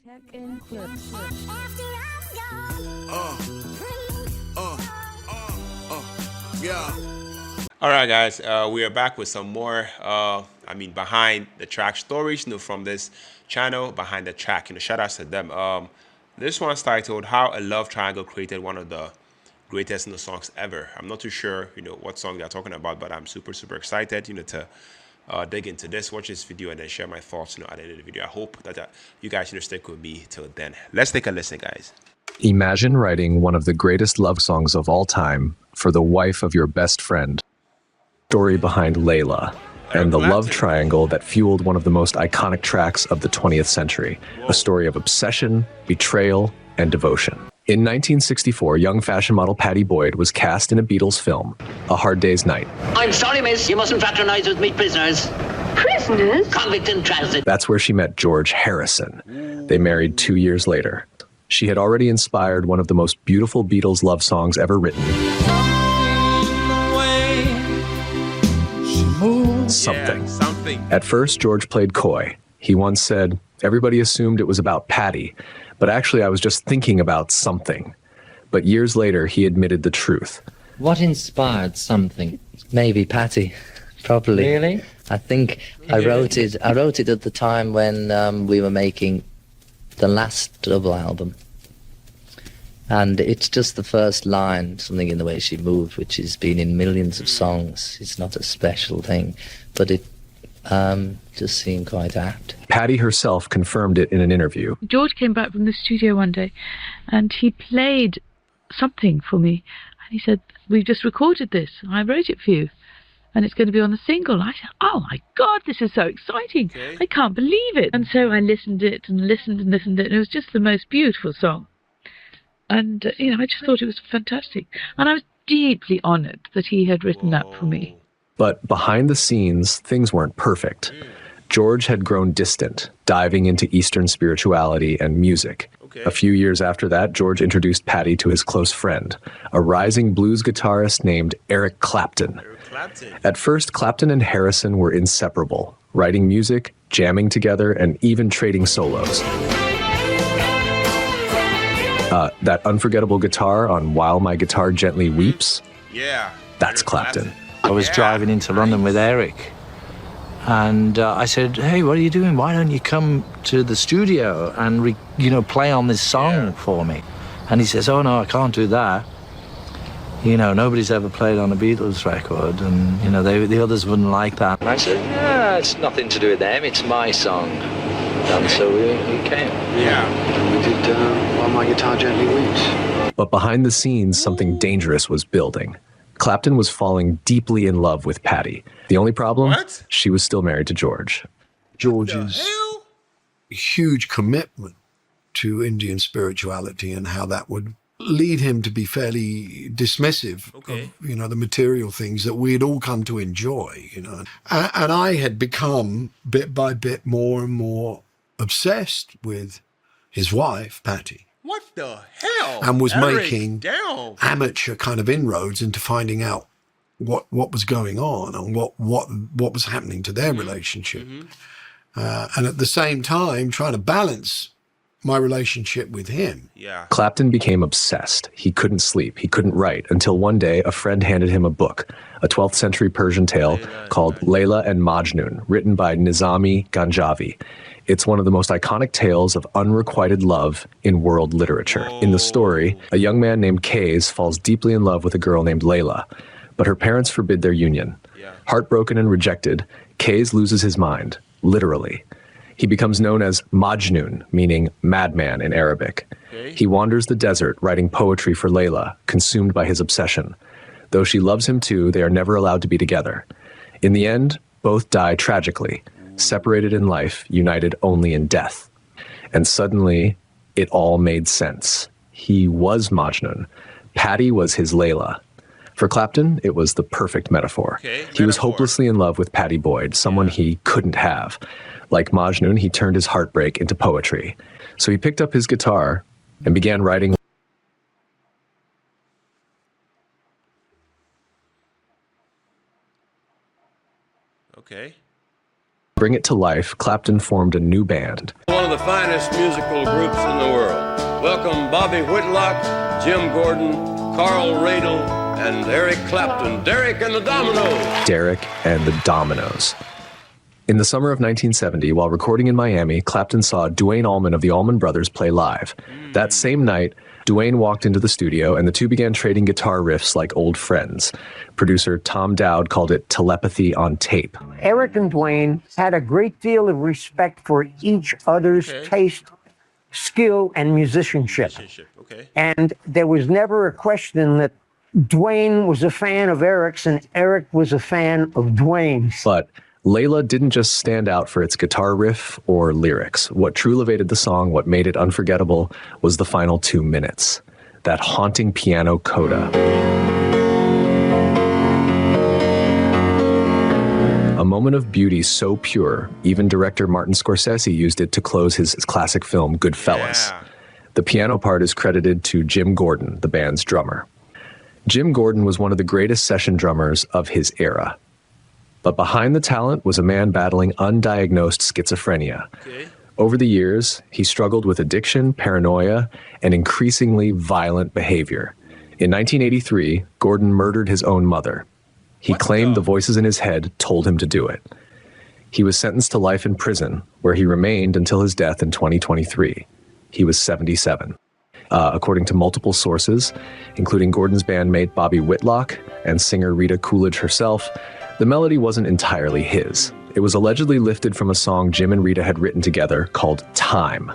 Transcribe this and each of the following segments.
Tech and clips. Yeah. All right, guys. We are back with some more. Behind the track stories, from this channel, behind the track. Shout outs to them. This one's titled "How a Love Triangle Created One of the Greatest songs Ever." I'm not too sure, what song they're talking about, but I'm super excited, to dig into this, watch this video, and then share my thoughts, at the end of the video. I hope that you guys, stick with me till then. Let's take a listen, guys. Imagine writing one of the greatest love songs of all time for the wife of your best friend. Story behind Layla and the love triangle that fueled one of the most iconic tracks of the 20th century. A story of obsession, betrayal, and devotion. In 1964, young fashion model Pattie Boyd was cast in a Beatles film, A Hard Day's Night. I'm sorry, miss, you mustn't fraternize with me prisoners. Prisoners? Convict in transit. That's where she met George Harrison. They married 2 years later. She had already inspired one of the most beautiful Beatles love songs ever written. Something. Yeah, something. At first, George played coy. He once said, "Everybody assumed it was about Pattie, but actually I was just thinking about something." But years later, he admitted the truth. What inspired something? Maybe Pattie, probably. Really? I think I wrote it at the time when we were making the last double album. And it's just the first line, something in the way she moved, which has been in millions of songs. It's not a special thing, but it just seemed quite apt. Pattie herself confirmed it in an interview. George came back from the studio one day and he played something for me. And he said, "We've just recorded this. I wrote it for you. And it's going to be on the single." I said, "Oh my God, this is so exciting. Okay. I can't believe it." And so I listened it and listened and listened it. And it was just the most beautiful song. And, I just thought it was fantastic. And I was deeply honored that he had written that for me. But behind the scenes, things weren't perfect. George had grown distant, diving into Eastern spirituality and music. Okay. A few years after that, George introduced Pattie to his close friend, a rising blues guitarist named Eric Clapton. At first, Clapton and Harrison were inseparable, writing music, jamming together, and even trading solos. That unforgettable guitar on While My Guitar Gently Weeps, Yeah. that's Clapton. I was driving into London with Eric, and I said, "Hey, what are you doing? Why don't you come to the studio and play on this song for me?" And he says, "Oh no, I can't do that. Nobody's ever played on a Beatles record, and the others wouldn't like that." And I said, "Yeah, it's nothing to do with them. It's my song." And so we came. Yeah. And we did While My Guitar Gently Weeps. But behind the scenes, something dangerous was building. Clapton was falling deeply in love with Pattie. The only problem? What? She was still married to George. George's huge commitment to Indian spirituality and how that would lead him to be fairly dismissive of, the material things that we had all come to enjoy, And I had become, bit by bit, more and more obsessed with his wife, Pattie. What the hell? And was Eric, making damn. amateur kind of inroads into finding out what was going on and what was happening to their relationship. And at the same time, trying to balance my relationship with him. Yeah. Clapton became obsessed. He couldn't sleep. He couldn't write until one day a friend handed him a book, a 12th century Persian tale called Layla and Majnun, written by Nizami Ganjavi. It's one of the most iconic tales of unrequited love in world literature. In the story, a young man named Kays falls deeply in love with a girl named Layla, but her parents forbid their union. Heartbroken and rejected, Kays loses his mind, literally. He becomes known as Majnun, meaning madman in Arabic. He wanders the desert, writing poetry for Layla, consumed by his obsession. Though she loves him too, they are never allowed to be together. In the end, both die tragically, separated in life, united only in death. And suddenly, it all made sense. He was Majnun. Pattie was his Layla. For Clapton, it was the perfect metaphor. He was hopelessly in love with Pattie Boyd, someone he couldn't have. Like Majnun, he turned his heartbreak into poetry. So he picked up his guitar and began writing. Okay. bring it to life, Clapton formed a new band. One of the finest musical groups in the world. Welcome Bobby Whitlock, Jim Gordon, Carl Radle, and Eric Clapton. Derek and the Dominoes. Derek and the Dominoes. In the summer of 1970, while recording in Miami, Clapton saw Duane Allman of the Allman Brothers play live. That same night, Duane walked into the studio and the two began trading guitar riffs like old friends. Producer Tom Dowd called it telepathy on tape. Eric and Duane had a great deal of respect for each other's taste, skill, and musicianship. And there was never a question that Duane was a fan of Eric's and Eric was a fan of Duane's. But Layla didn't just stand out for its guitar riff or lyrics. What truly elevated the song, what made it unforgettable, was the final 2 minutes. That haunting piano coda. A moment of beauty so pure, even director Martin Scorsese used it to close his classic film, Goodfellas. Yeah. The piano part is credited to Jim Gordon, the band's drummer. Jim Gordon was one of the greatest session drummers of his era. But behind the talent was a man battling undiagnosed schizophrenia. Over the years, he struggled with addiction, paranoia, and increasingly violent behavior. In 1983, Gordon murdered his own mother. He claimed the voices in his head told him to do it. He was sentenced to life in prison, where he remained until his death in 2023. He was 77. According to multiple sources, including Gordon's bandmate Bobby Whitlock and singer Rita Coolidge herself, the melody wasn't entirely his. It was allegedly lifted from a song Jim and Rita had written together called Time.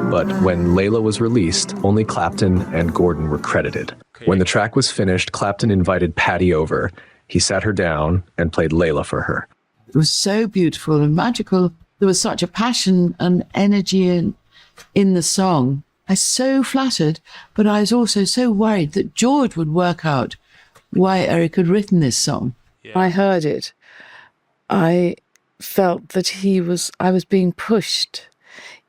But when Layla was released, only Clapton and Gordon were credited. When the track was finished, Clapton invited Patty over. He sat her down and played Layla for her. It was so beautiful and magical. There was such a passion and energy in the song. I was so flattered, but I was also so worried that George would work out why Eric had written this song. Yeah. I heard it. I felt that I was being pushed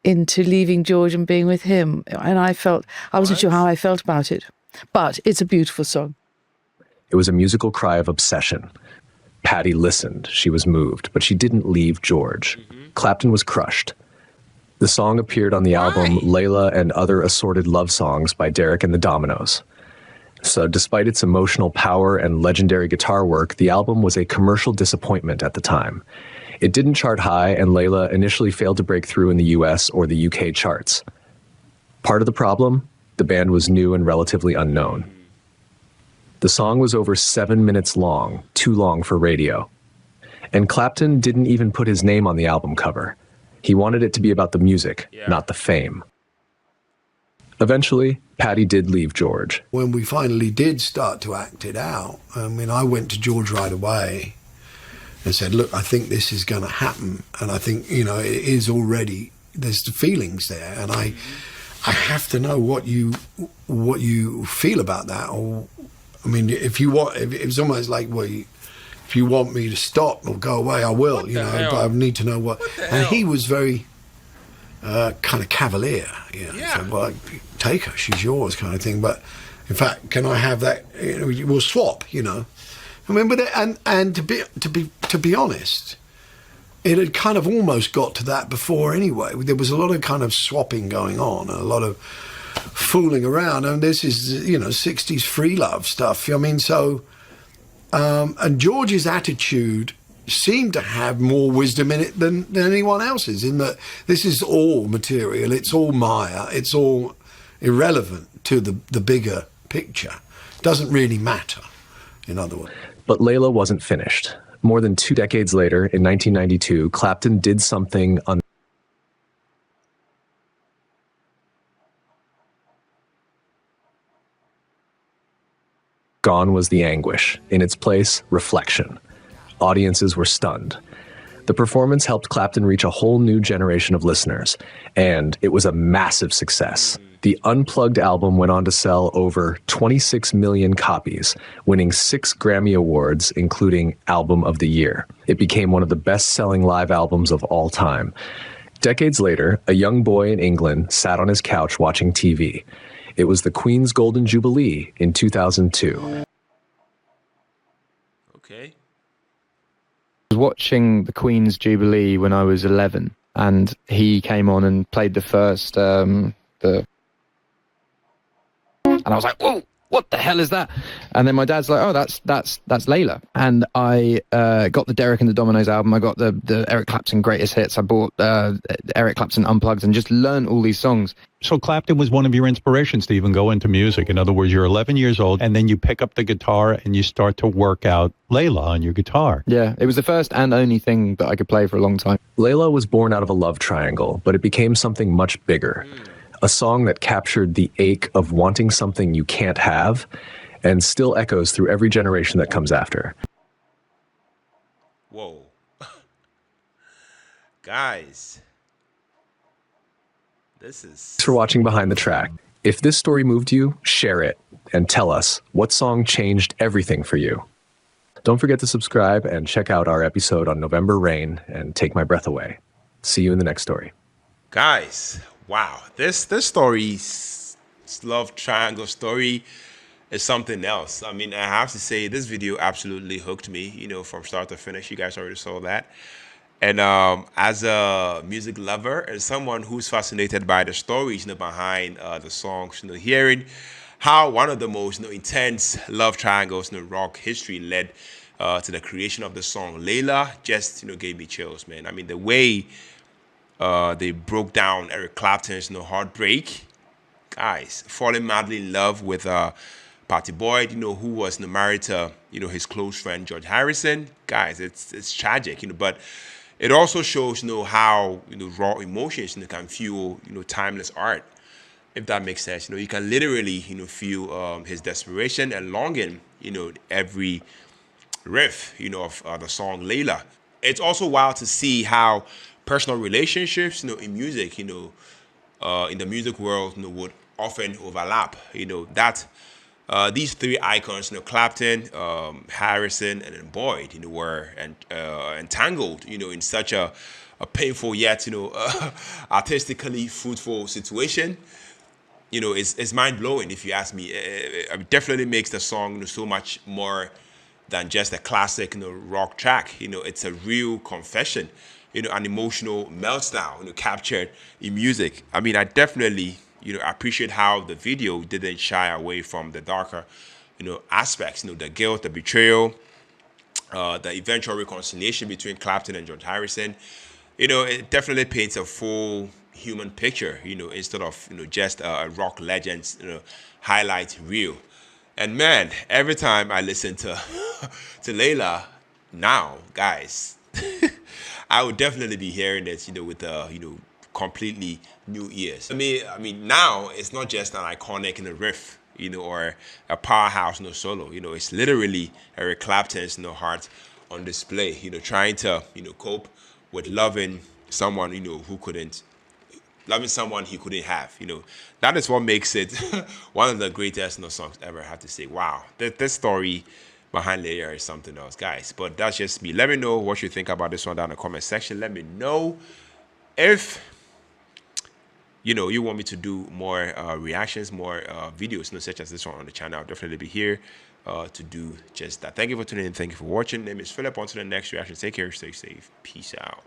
into leaving George and being with him. And I wasn't sure how I felt about it. But it's a beautiful song. It was a musical cry of obsession. Patty listened. She was moved, but she didn't leave George. Clapton was crushed. The song appeared on the album Layla and Other Assorted Love Songs by Derek and the Dominoes. So despite its emotional power and legendary guitar work, the album was a commercial disappointment at the time. It didn't chart high, and Layla initially failed to break through in the US or the UK charts. Part of the problem? The band was new and relatively unknown. The song was over 7 minutes long, too long for radio. And Clapton didn't even put his name on the album cover. He wanted it to be about the music, not the fame. Eventually, Patty did leave George. When we finally did start to act it out, I went to George right away and said, look, I think this is going to happen. And I think, it is already, there's the feelings there. And I have to know what you feel about that. Or, if you want, if it's almost like, well, if you want me to stop or go away, I will, but I need to know what and he was very kind of cavalier, So, well, take her, she's yours kind of thing. But in fact, can I have that, we'll swap, but and to be honest, it had kind of almost got to that before anyway. There was a lot of kind of swapping going on, a lot of fooling around, and this is 60s free love stuff. And George's attitude seemed to have more wisdom in it than anyone else's, in that this is all material, it's all Maya, it's all irrelevant to the bigger picture. It doesn't really matter, in other words. But Layla wasn't finished. More than 2 decades later, in 1992, Clapton did something Gone was the anguish. In its place, reflection. Audiences were stunned. The performance helped Clapton reach a whole new generation of listeners, and it was a massive success. The Unplugged album went on to sell over 26 million copies, winning 6 Grammy Awards, including Album of the Year. It became one of the best-selling live albums of all time. Decades later, a young boy in England sat on his couch watching TV. It was the Queen's Golden Jubilee in 2002. Okay. I was watching the Queen's Jubilee when I was 11, and he came on and played the first, and I was like, whoa, what the hell is that? And then my dad's like, oh, that's Layla. And I got the Derek and the Dominoes album. I got the Eric Clapton Greatest Hits. I bought Eric Clapton Unplugged and just learned all these songs. So Clapton was one of your inspirations to even go into music. In other words, you're 11 years old, and then you pick up the guitar and you start to work out Layla on your guitar. Yeah, it was the first and only thing that I could play for a long time. Layla was born out of a love triangle, but it became something much bigger. A song that captured the ache of wanting something you can't have and still echoes through every generation that comes after. Whoa. Guys. Thanks for watching Behind the Track. If this story moved you, share it and tell us what song changed everything for you. Don't forget to subscribe and check out our episode on November Rain and Take My Breath Away. See you in the next story. Guys, wow. This story, love triangle story, is something else. I mean, I have to say this video absolutely hooked me, you know, from start to finish. You guys already saw that. And as a music lover and someone who's fascinated by the stories, you know, behind the songs, you know, hearing how one of the most, you know, intense love triangles in rock history led to the creation of the song Layla just, you know, gave me chills, man. I mean, the way they broke down Eric Clapton's, you know, heartbreak, guys, falling madly in love with Patty Boyd, you know, who was, you know, married to, you know, his close friend George Harrison. Guys, it's tragic, you know, but it also shows, you know, how, you know, raw emotions, you know, can fuel, you know, timeless art, if that makes sense. You know, you can literally, you know, feel his desperation and longing, you know, every riff, you know, of the song Layla. It's also wild to see how personal relationships, you know, in music, you know, in the music world, you know, would often overlap. You know, that these three icons, you know, Clapton, Harrison, and then Boyd, you know, were entangled, you know, in such a painful yet, you know, artistically fruitful situation. You know, it's mind-blowing, if you ask me. It definitely makes the song, you know, so much more than just a classic, you know, rock track. You know, it's a real confession, you know, an emotional meltdown, you know, captured in music. I mean, I definitely, you know, appreciate how the video didn't shy away from the darker, you know, aspects, you know, the guilt, the betrayal, the eventual reconciliation between Clapton and George Harrison. You know, it definitely paints a full human picture, you know, instead of, you know, just a rock legend's, you know, highlight reel. And man, every time I listen to to Layla now, guys, I would definitely be hearing it, you know, with you know, completely new ears. I mean, now it's not just an iconic, you know, riff, you know, or a powerhouse, you know, solo. You know, it's literally Eric Clapton's, you know, heart on display. You know, trying to, you know, cope with loving someone, you know, loving someone he couldn't have. You know, that is what makes it one of the greatest, you know, songs ever. I have to say, wow, this story behind Layla is something else, guys. But that's just me. Let me know what you think about this one down in the comment section. Let me know if, you know, you want me to do more reactions, more videos, you know, such as this one on the channel. I'll definitely be here to do just that. Thank you for tuning in. Thank you for watching. My name is Philip. On to the next reaction. Take care. Stay safe. Peace out.